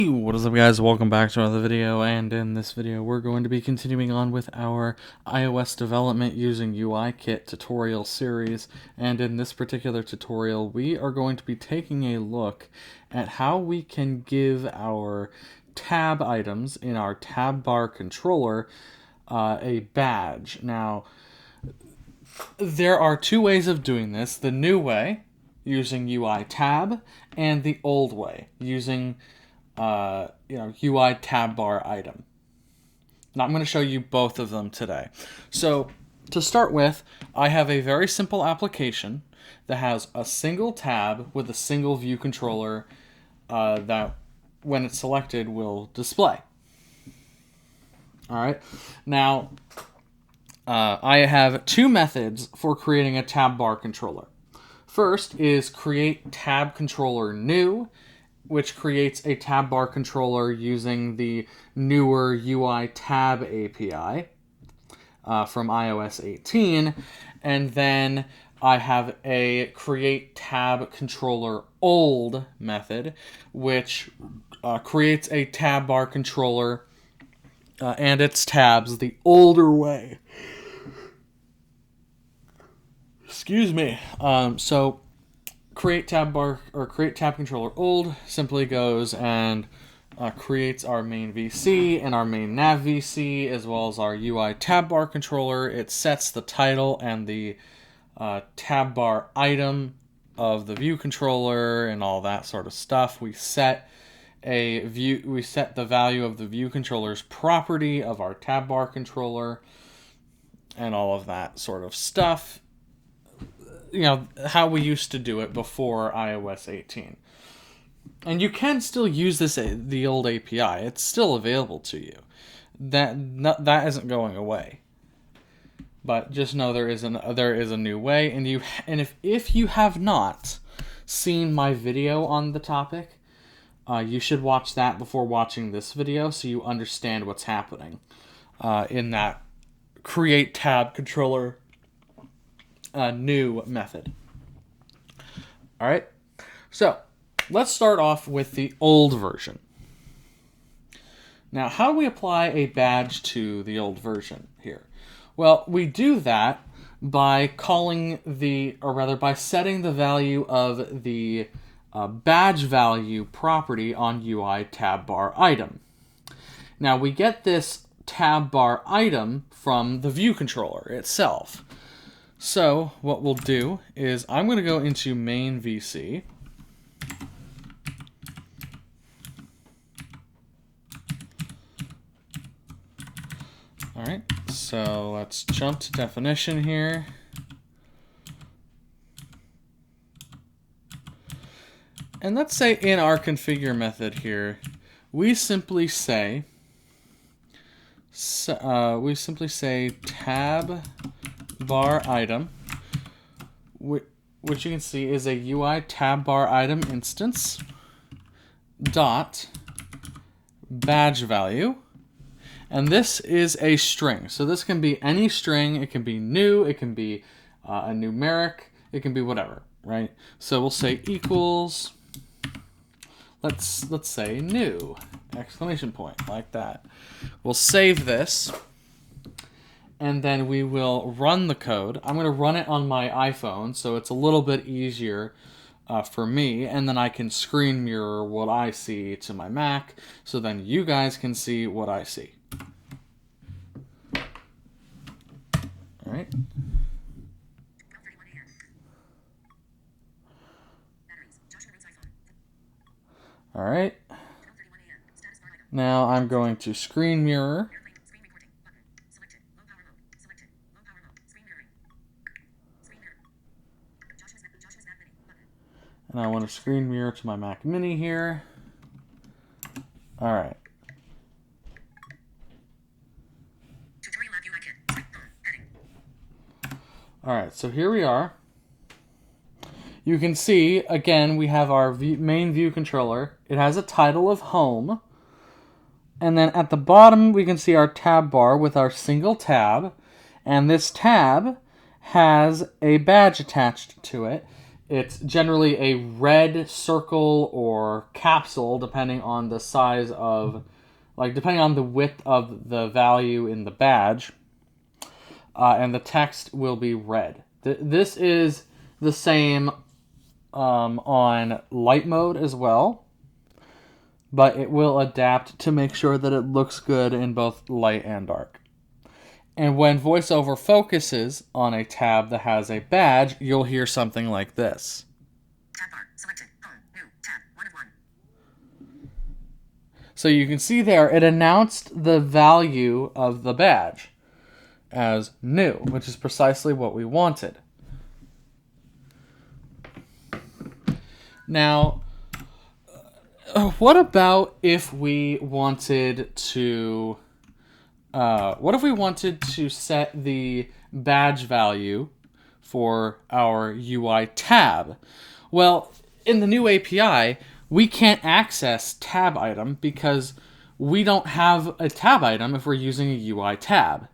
What is up, guys? Welcome back to another video, and in this video we're going to be continuing on with our iOS development using UIKit tutorial series. And in this particular tutorial we are going to be taking a look at how we can give our tab items in our tab bar controller a badge. Now, there are two ways of doing this: the new way using UI tab, and the old way using UI tab bar item. Now I'm going to show you both of them today. So to start with, I have a very simple application that has a single tab with a single view controller that, when it's selected, will display. All right. Now, I have two methods for creating a tab bar controller. First is create tab controller new, which creates a tab bar controller using the newer UI tab API from iOS 18. And then I have a create tab controller old method, which creates a tab bar controller and its tabs the older way. Excuse me. So create tab bar or create tab controller old simply goes and creates our main VC and our main nav VC, as well as our UI tab bar controller. It sets the title and the tab bar item of the view controller and all that sort of stuff. We set the value of the view controller's property of our tab bar controller and all of that sort of stuff. You know, how we used to do it before iOS 18. And you can still use the old API. It's still available to you. That isn't going away. But just know there is a new way, and if you have not seen my video on the topic, you should watch that before watching this video so you understand what's happening in that create tab controller new method. All right, so let's start off with the old version. Now, how do we apply a badge to the old version here? Well, we do that by by setting the value of the badge value property on UI tab bar item. Now, we get this tab bar item from the view controller itself. So what we'll do is I'm going to go into main VC. All right, so let's jump to definition here. And let's say in our configure method here, we simply say tab bar item, which you can see is a UI tab bar item instance dot badge value, and this is a string. So this can be any string. It can be new. It can be a numeric. It can be whatever, right? So we'll say equals. Let's say new exclamation point, like that. We'll save this. And then we will run the code. I'm going to run it on my iPhone, so it's a little bit easier for me. And then I can screen mirror what I see to my Mac, so then you guys can see what I see. All right. All right. Now I'm going to screen mirror. And I want to screen mirror to my Mac Mini here. All right. All right, so here we are. You can see, again, we have our main view controller. It has a title of home. And then at the bottom, we can see our tab bar with our single tab. And this tab has a badge attached to it. it's generally a red circle or capsule, depending on the size of, depending on the width of the value in the badge, and the text will be red. This is the same on light mode as well, but it will adapt to make sure that it looks good in both light and dark. And when VoiceOver focuses on a tab that has a badge, you'll hear something like this. Tab bar selected. Home. New tab 1 of 1. So you can see there, it announced the value of the badge as new, which is precisely what we wanted. Now, what about if we wanted to set the badge value for our UI tab? Well, in the new API, we can't access tab item because we don't have a tab item if we're using a UI tab.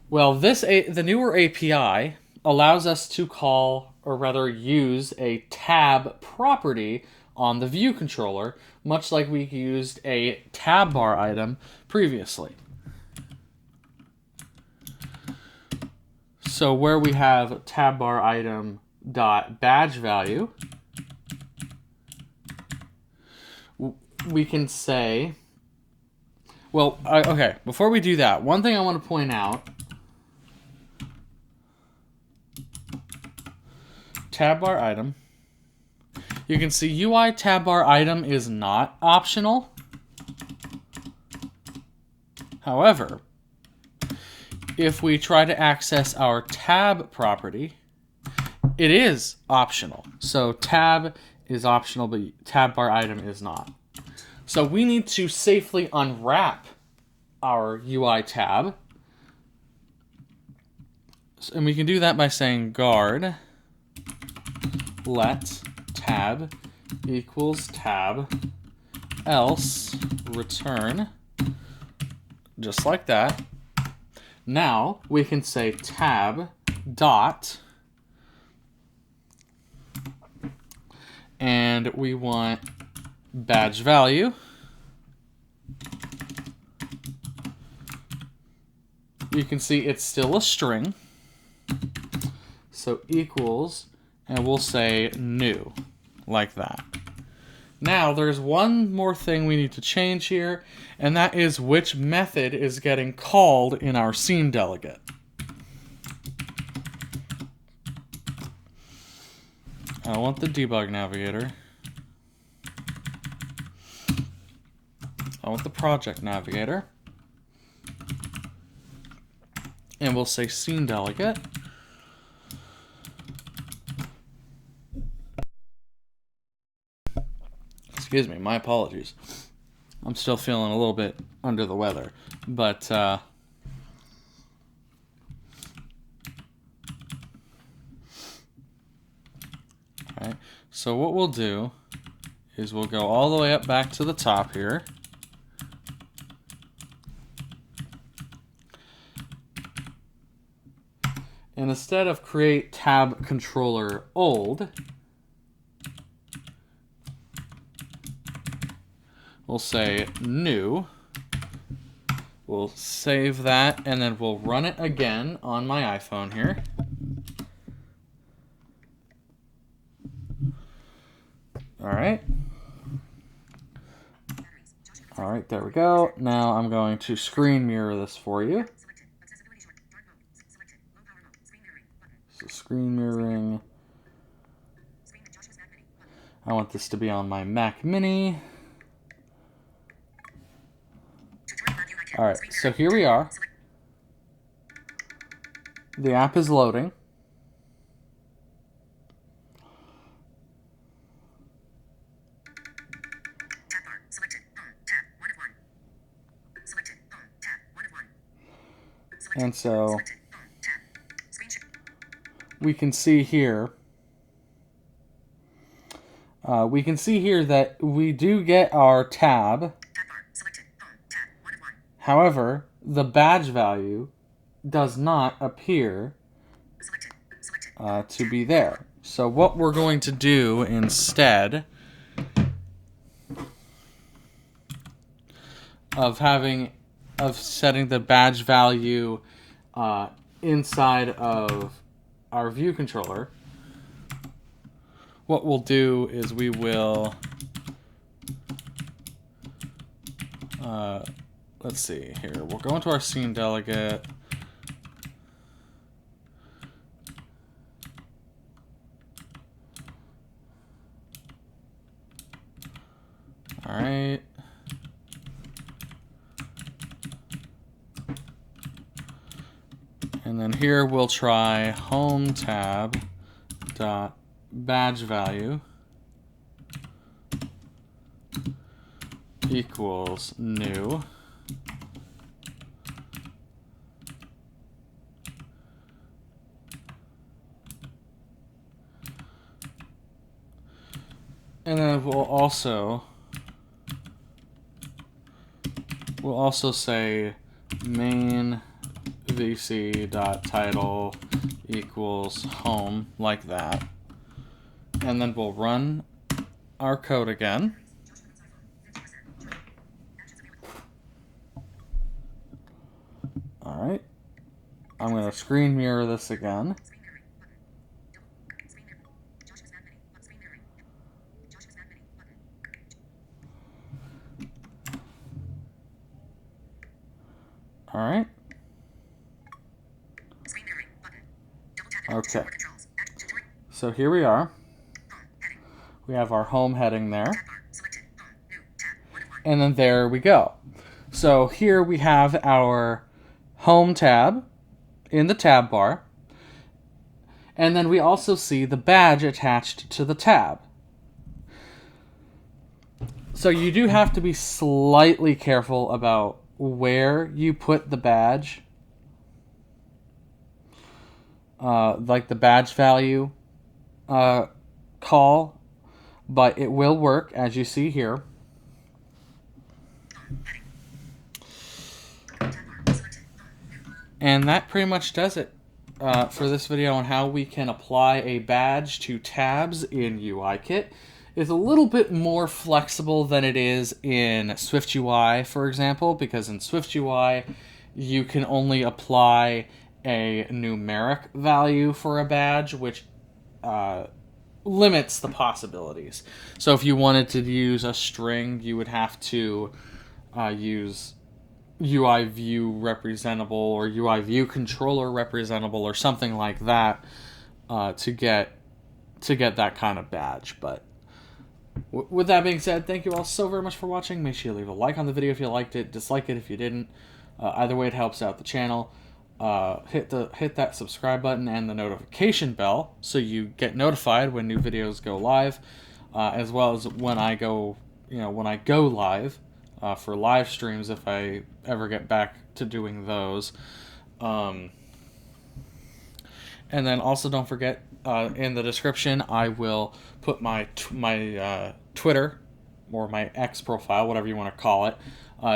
Well, the newer API allows us to call, or rather use, a tab property on the view controller, much like we used a tab bar item previously. So where we have tab bar item dot badge value, we can say, well, okay, before we do that, one thing I want to point out, tab bar item, you can see UI tab bar item is not optional. However, if we try to access our tab property, it is optional. So tab is optional, but tab bar item is not. So we need to safely unwrap our UI tab. And we can do that by saying guard let tab equals tab else return, just like that. Now we can say tab dot, and we want badge value. You can see it's still a string, so equals, and we'll say new, like that. Now there's one more thing we need to change here, and that is which method is getting called in our scene delegate. I want the debug navigator. I want the project navigator. And we'll say scene delegate. Excuse me, my apologies. I'm still feeling a little bit under the weather, but all right. So what we'll do is we'll go all the way up back to the top here. And instead of create tab controller old, we'll say new. We'll save that, and then we'll run it again on my iPhone here. All right. All right, there we go. Now I'm going to screen mirror this for you. So screen mirroring. I want this to be on my Mac Mini. All right, so here we are. The app is loading. And so we can see here, that we do get our tab. However, the badge value does not appear to be there. So what we're going to do instead of setting the badge value inside of our view controller, what we'll do is we will let's see here. We'll go into our scene delegate. All right. And then here we'll try home tab dot badge value equals new. And then we'll also say main vc.title equals home, like that. And then we'll run our code again. All right. I'm going to screen mirror this again. All right. Okay. So here we are. We have our home heading there. And then there we go. So here we have our home tab in the tab bar. And then we also see the badge attached to the tab. So you do have to be slightly careful about where you put the badge, like the badge value call, but it will work, as you see here. And that pretty much does it for this video on how we can apply a badge to tabs in UIKit. It's a little bit more flexible than it is in SwiftUI, for example, because in SwiftUI you can only apply a numeric value for a badge, which limits the possibilities. So if you wanted to use a string, you would have to use UI view representable or UI view controller representable or something like that to get that kind of badge. But with that being said, thank you all so very much for watching. Make sure you leave a like on the video if you liked it, dislike it if you didn't. Either way, it helps out the channel. Hit that subscribe button and the notification bell so you get notified when new videos go live, as well as when I go live for live streams if I ever get back to doing those. And then also don't forget, in the description I will put my Twitter or my X profile, whatever you want to call it,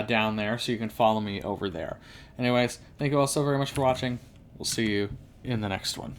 down there so you can follow me over there. Anyways, thank you all so very much for watching. We'll see you in the next one.